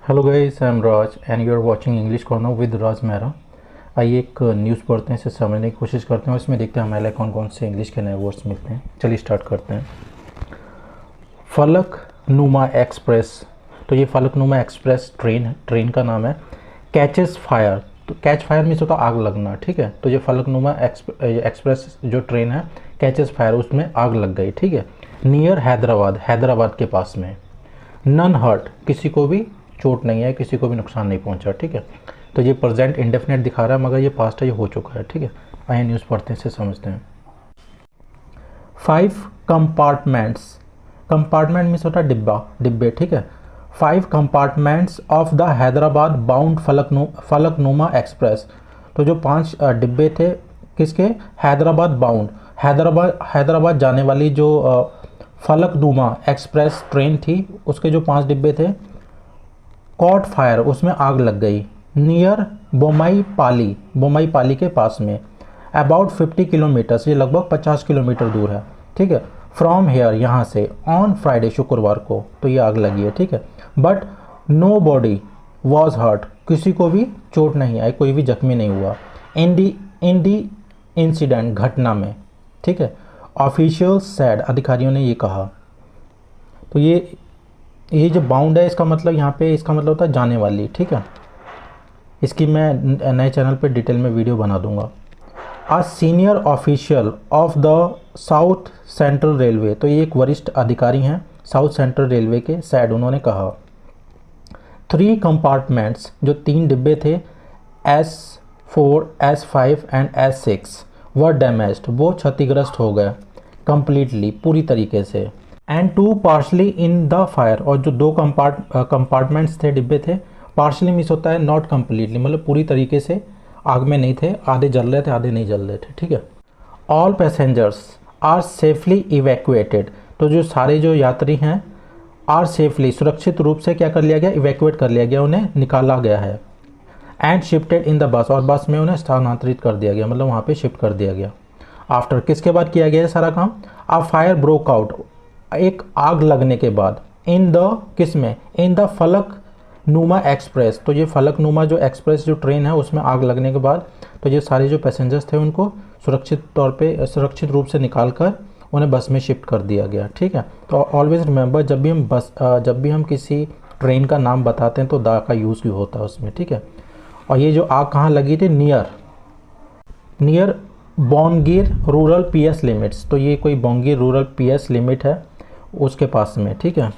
Hello guys, I am Raj and you are watching English corner with Raj Mehra. आइए एक news पढ़ते हैं, इसे समझने की कोशिश करते हैं और इसमें देखते हैं हमारे कौन कौन से इंग्लिश के नए वर्ड्स मिलते हैं। चलिए स्टार्ट करते हैं। फलक नुमा एक्सप्रेस, तो ये फलक नुमा एक्सप्रेस ट्रेन का नाम है। कैचेस फायर, तो कैच फायर मीन्स होता आग लगना, ठीक है। तो ये फलक नुमा एक्सप्रेस जो ट्रेन है कैचेस फायर, उसमें आग लग गई, ठीक है। नियर हैदराबाद के पास में। नन हर्ट, किसी को भी चोट नहीं है, किसी को भी नुकसान नहीं पहुंचा, ठीक है। तो ये प्रेजेंट इंडेफिनेट दिखा रहा है मगर ये पास्ट है, ये हो चुका है, ठीक है। आइए न्यूज़ पढ़ते हैं, इसे समझते हैं। 5 कंपार्टमेंट्स, कंपार्टमेंट मीन्स होता है डिब्बे, ठीक है। 5 compartments of the Hyderabad bound Falaknuma express, तो जो 5 डिब्बे थे किसके, हैदराबाद बाउंड, हैदराबाद जाने वाली जो फलकनुमा एक्सप्रेस ट्रेन थी, उसके जो 5 डिब्बे थे, कॉट फायर, उसमें आग लग गई। नियर बोमाई पाली के पास में। अबाउट 50 किलोमीटर्स, ये लगभग 50 किलोमीटर दूर है, ठीक है। फ्रॉम हेयर, यहाँ से। ऑन फ्राइडे, शुक्रवार को तो ये आग लगी है, ठीक है। But nobody was hurt, किसी को भी चोट नहीं आई, कोई भी जख्मी नहीं हुआ। इन दी इंसिडेंट, घटना में, ठीक है। ऑफिशियल सेड, अधिकारियों ने ये कहा। तो ये जो बाउंड है इसका मतलब यहाँ पे इसका मतलब होता है जाने वाली, ठीक है। इसकी मैं नए चैनल पे डिटेल में वीडियो बना दूंगा। A senior official of the South Central Railway, तो ये एक वरिष्ठ अधिकारी हैं साउथ सेंट्रल रेलवे के, सैड, उन्होंने कहा। 3 कंपार्टमेंट्स, जो 3 डिब्बे थे, S4, S5 and S6 were damaged, वो क्षतिग्रस्त हो गए कंप्लीटली, पूरी तरीके से। And 2 partially in the fire, और जो 2 कंपार्टमेंट्स थे, डिब्बे थे, पार्शली मीन्स होता है नॉट कम्प्लीटली, मतलब पूरी तरीके से आग में नहीं थे, आधे जल रहे थे आधे नहीं जल रहे थे, ठीक है। All passengers are safely evacuated, तो जो सारे जो यात्री हैं आर सेफली, सुरक्षित रूप से क्या कर लिया गया, इवैक्यूएट कर लिया गया, उन्हें निकाला गया है। And shifted in the bus, और बस में उन्हें स्थानांतरित कर दिया गया, मतलब वहाँ पे शिफ्ट कर दिया गया। आफ्टर, किसके बाद किया गया है सारा काम, आ फायर ब्रोक आउट, एक आग लगने के बाद। इन द, किस में, इन द फलक नुमा एक्सप्रेस, तो ये फलक नुमा जो एक्सप्रेस जो ट्रेन है उसमें आग लगने के बाद तो ये सारे जो पैसेंजर्स थे उनको सुरक्षित रूप से निकाल कर उन्हें बस में शिफ्ट कर दिया गया, ठीक है। तो ऑलवेज रिमेंबर, जब भी हम किसी ट्रेन का नाम बताते हैं तो द का यूज़ भी होता है उसमें, ठीक है। और ये जो आग कहाँ लगी थी, नियर बोंगीर रूरल PS लिमिट्स, तो ये कोई बोंगीर रूरल PS लिमिट है उसके पास में, ठीक है।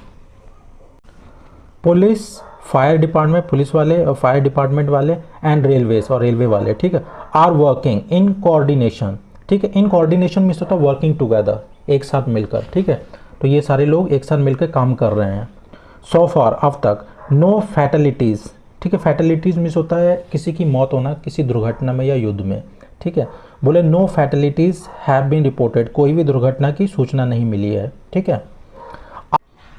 पुलिस, फायर डिपार्टमेंट, पुलिस वाले और फायर डिपार्टमेंट वाले एंड रेलवेज, और रेलवे वाले, ठीक है, आर वर्किंग इन कोऑर्डिनेशन, ठीक है। इन कोऑर्डिनेशन मीन्स होता है वर्किंग टुगेदर, एक साथ मिलकर, ठीक है। तो ये सारे लोग एक साथ मिलकर काम कर रहे हैं। सो फार, अब तक, नो फैटलिटीज़, ठीक है। फैटलिटीज़ मीन्स होता है किसी की मौत होना किसी दुर्घटना में या युद्ध में, ठीक है। बोले नो फैटलिटीज़ हैव बीन रिपोर्टेड, कोई भी दुर्घटना की सूचना नहीं मिली है, ठीक है।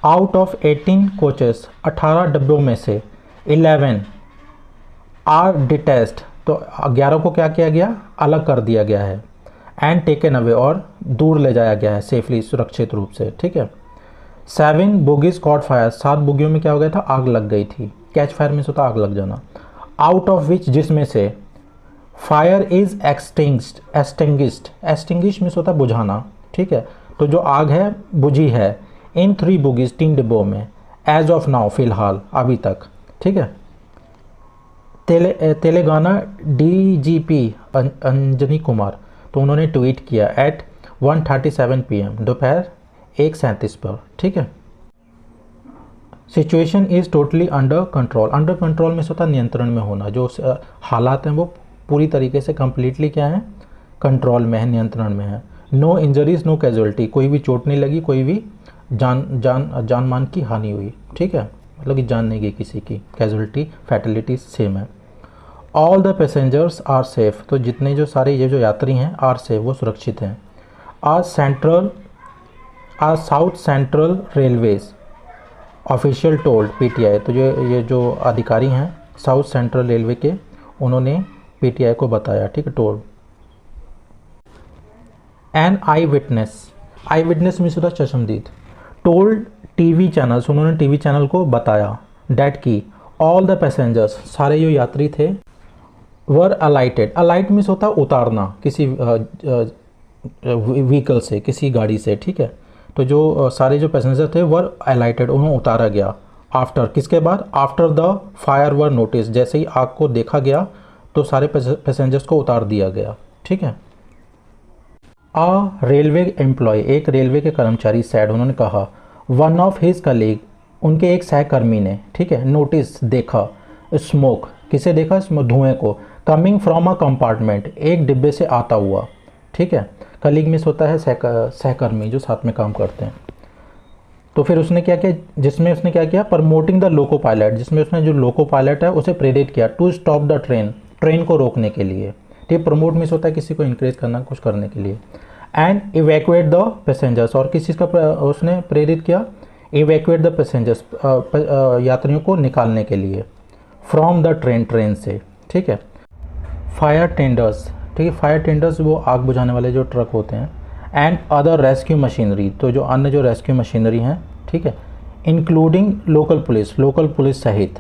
आउट ऑफ 18 कोचेस, 18 डब्बों में से 11 आर डिटैच्ड, तो 11 को क्या किया गया, अलग कर दिया गया है। एंड टेकन अवे, और दूर ले जाया गया है सेफली, सुरक्षित रूप से, ठीक है। 7 बोगीज कॉट फायर, 7 बोगियों में क्या हो गया था, आग लग गई थी। कैच फायर में होता आग लग जाना। आउट ऑफ विच, जिसमें से, फायर इज एक्सटिंग्विश्ड मीन्स होता है बुझाना, ठीक है। तो जो आग है बुझी है। इन 3 बोगीज, 3 डिब्बों में। एज ऑफ नाउ, फिलहाल, अभी तक, ठीक है। तेलंगाना DGP अंजनी कुमार, तो उन्होंने ट्वीट किया एट 1:37 PM, दोपहर 1:37 पर, ठीक है। Situation is totally under control, under control में होता नियंत्रण में होना, जो हालात हैं वो पूरी तरीके से कंप्लीटली क्या है, कंट्रोल में है, नियंत्रण में है। नो इंजरीज नो कैजुअलिटी, कोई भी चोट नहीं लगी, कोई भी जान मान की हानि हुई, ठीक है, मतलब कि जान नहीं गई किसी की। कैजुअलिटी फैटलिटी सेम है। All the passengers are safe, तो जितने जो सारे ये जो यात्री हैं आर सेफ, वो सुरक्षित हैं। A South Central Railways official told PTI, तो ये जो अधिकारी हैं साउथ सेंट्रल रेलवे के, उन्होंने PTI को बताया, ठीक है, टोल्ड। एन आई विटनेस मीन्स होता चश्मदीद, टोल्ड TV चैनल्स, उन्होंने TV चैनल को बताया, डैट की ऑल द पैसेंजर्स, सारे जो यात्री थे, वर अलाइटेड, अलाइट मीन्स होता है उतारना किसी व्हीकल से, किसी गाड़ी से, ठीक है। तो जो सारे जो पैसेंजर थे वर अलाइटेड, उन्हें उतारा गया। आफ्टर, किसके बाद, after the fire were notice, जैसे ही आग को देखा गया तो सारे पैसेंजर्स को उतार दिया गया, ठीक है। अ रेलवे एम्प्लॉय, एक रेलवे के कर्मचारी सैड, उन्होंने कहा, वन ऑफ हिज कलीग, उनके एक सहकर्मी ने, ठीक है, नोटिस, देखा, स्मोक, किसे देखा, धुएं को, कमिंग फ्रॉम अ कंपार्टमेंट, एक डिब्बे से आता हुआ, ठीक है। कलीग मिस होता है सहकर्मी, जो साथ में काम करते हैं। तो फिर उसने क्या किया, जिसमें उसने क्या किया, प्रमोटिंग द लोको पायलट, जिसमें उसने जो लोको पायलट है उसे प्रेरित किया, to stop the train, train को रोकने के लिए, ठीक। प्रमोट मिस होता है किसी को इंकरेज करना, कुछ करने के लिए। एंड इवैक्यूएट द पैसेंजर्स, और किस चीज़ का उसने प्रेरित किया, इवैक्यूएट द पैसेंजर्स, यात्रियों को निकालने के लिए, फ्रॉम द ट्रेन, ट्रेन से, ठीक है। फायर टेंडर्स, ठीक है, फायर टेंडर्स वो आग बुझाने वाले जो ट्रक होते हैं। एंड अदर रेस्क्यू मशीनरी, तो जो अन्य जो रेस्क्यू मशीनरी हैं, ठीक है, इंक्लूडिंग लोकल पुलिस सहित,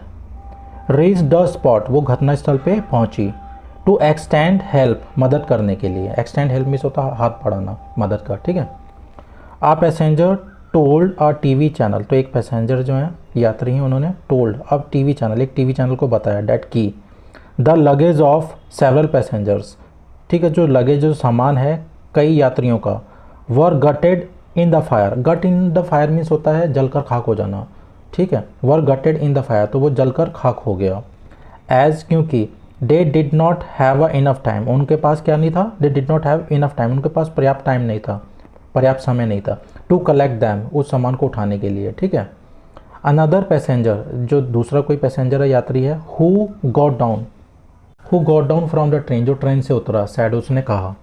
रीच द स्पॉट, वो घटनास्थल पे पहुंची, टू एक्सटेंड हेल्प, मदद करने के लिए। एक्सटेंड हेल्प मीन्स होता है हाथ बढ़ाना, मदद का, ठीक है। A passenger told a TV channel, तो एक पैसेंजर जो हैं, यात्री हैं, उन्होंने टोल्ड, अब टीवी चैनल, एक टीवी चैनल को बताया, डैट की the luggage of several passengers, ठीक है, जो लगेज, जो सामान है कई यात्रियों का, were gutted in the fire, gut in the fire means होता है जलकर खाक हो जाना, ठीक है। Were gutted in the fire, तो वो जलकर खाक हो गया। एज, क्योंकि they did not have a enough time, उनके पास क्या नहीं था, they did not have enough time, उनके पास पर्याप्त टाइम नहीं था, पर्याप्त समय नहीं था, टू कलेक्ट दैम, उस सामान को उठाने के लिए, ठीक है। अनदर पैसेंजर, जो दूसरा कोई पैसेंजर है, यात्री है, who got down from the train, जो ट्रेन से उतरा, सैड, उसने कहा,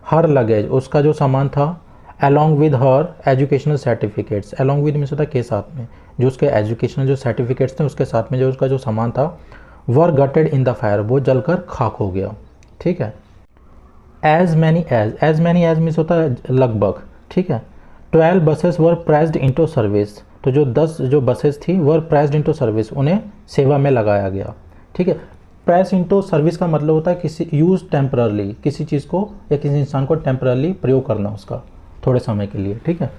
हर लगेज, उसका जो सामान था, along with her educational certificates, along with means होता है के साथ में, जो उसके एजुकेशनल जो सर्टिफिकेट्स थे उसके साथ में जो उसका जो सामान था, वर गटेड इन द फायर, वो जलकर खाक हो गया, ठीक है। एज मैनी एज मीन्स होता है लगभग, ठीक है। 12 बसेस वर प्रेस्ड इनटू सर्विस, तो जो 10 जो बसेस थी वर प्रेस्ड इनटू सर्विस, उन्हें सेवा में लगाया गया, ठीक है। प्रेस इनटू सर्विस का मतलब होता है किसी यूज टेम्पररली, किसी चीज़ को या किसी इंसान को टेम्पररली प्रयोग करना, उसका थोड़े समय के लिए, ठीक है।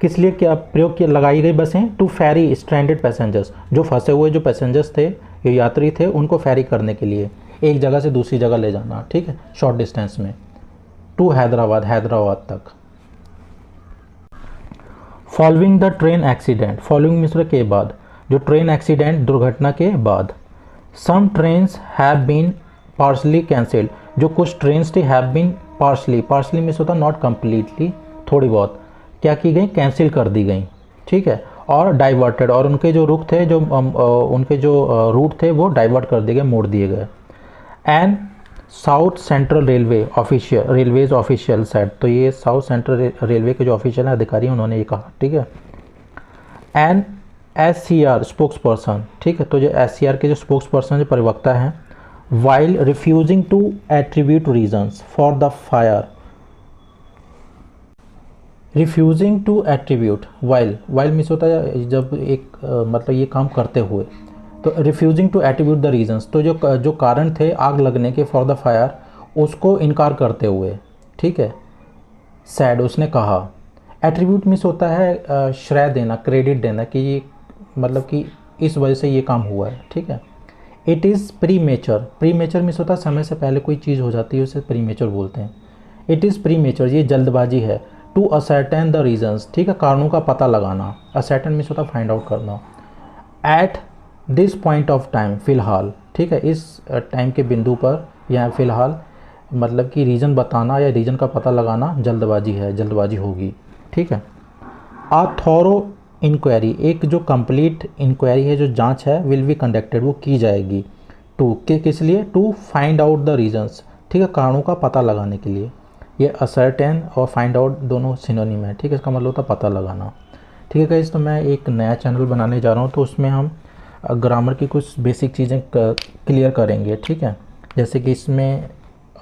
किस लिए क्या प्रयोग किया, लगाई गई बसें, टू फेरी स्ट्रैंडेड पैसेंजर्स, जो फंसे हुए जो पैसेंजर्स थे, जो यात्री थे, उनको फेरी करने के लिए, एक जगह से दूसरी जगह ले जाना, ठीक है, शॉर्ट डिस्टेंस में, टू हैदराबाद तक। Following the train accident, following मिस्र के बाद, जो ट्रेन एक्सीडेंट, दुर्घटना के बाद, some trains have been partially cancelled, जो कुछ ट्रेन्स थी, हैव बीन पार्शली मिस होता नॉट कम्प्लीटली, थोड़ी बहुत क्या की गई, कैंसिल कर दी गई, ठीक है। और डाइवर्टेड, और उनके जो रुख थे, जो उनके जो रूट थे वो डाइवर्ट कर दिए गए, मोड़ दिए गए। And south Central Railways official said, तो ये साउथ सेंट्रल रेलवे के जो ऑफिशियल अधिकारी हैं उन्होंने ये कहा, ठीक है। एंड SCR स्पोक्स पर्सन, ठीक है, तो जो SCR के जो स्पोक्स पर्सन, जो प्रवक्ता हैं, while refusing to attribute reasons for the fire, refusing to attribute, while means होता है जब एक मतलब ये काम करते हुए, तो refusing to attribute the reasons, तो जो कारण थे आग लगने के फॉर द फायर, उसको इनकार करते हुए, ठीक है, सैड, उसने कहा। एट्रीब्यूट मीन्स होता है श्रेय देना, क्रेडिट देना, कि ये मतलब कि इस वजह से ये काम हुआ है, ठीक है। इट इज़ प्रीमेचर मीन्स होता है समय से पहले कोई चीज़ हो जाती है, उसे प्रीमेचर बोलते हैं। इट इज़ प्रीमेचर, ये जल्दबाजी है, टू असर्टेन द रीजंस, ठीक है, कारणों का पता लगाना, असर्टेन मीन्स होता है फाइंड आउट करना। At this point of time, फ़िलहाल, ठीक है, इस टाइम के बिंदु पर या फ़िलहाल, मतलब कि रीज़न बताना या रीज़न का पता लगाना जल्दबाजी है, जल्दबाजी होगी, ठीक है। आ थॉरो इंक्वायरी, एक जो कंप्लीट इंक्वायरी है, जो जांच है, विल बी कंडक्टेड, वो की जाएगी, टू किस लिए, to find out the reasons, ठीक है, कारणों का पता लगाने के लिए। ये असर्टेन और फाइंड आउट दोनों सिनोनिम है, ठीक है, इसका मतलब होता है पता लगाना, ठीक है गाइस। तो मैं एक नया चैनल बनाने जा रहा हूँ, तो उसमें हम ग्रामर की कुछ बेसिक चीज़ें क्लियर करेंगे, ठीक है। जैसे कि इसमें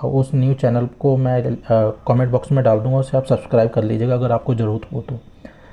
उस न्यू चैनल को मैं कमेंट बॉक्स में डाल दूँगा, उसे आप सब्सक्राइब कर लीजिएगा अगर आपको ज़रूरत हो तो।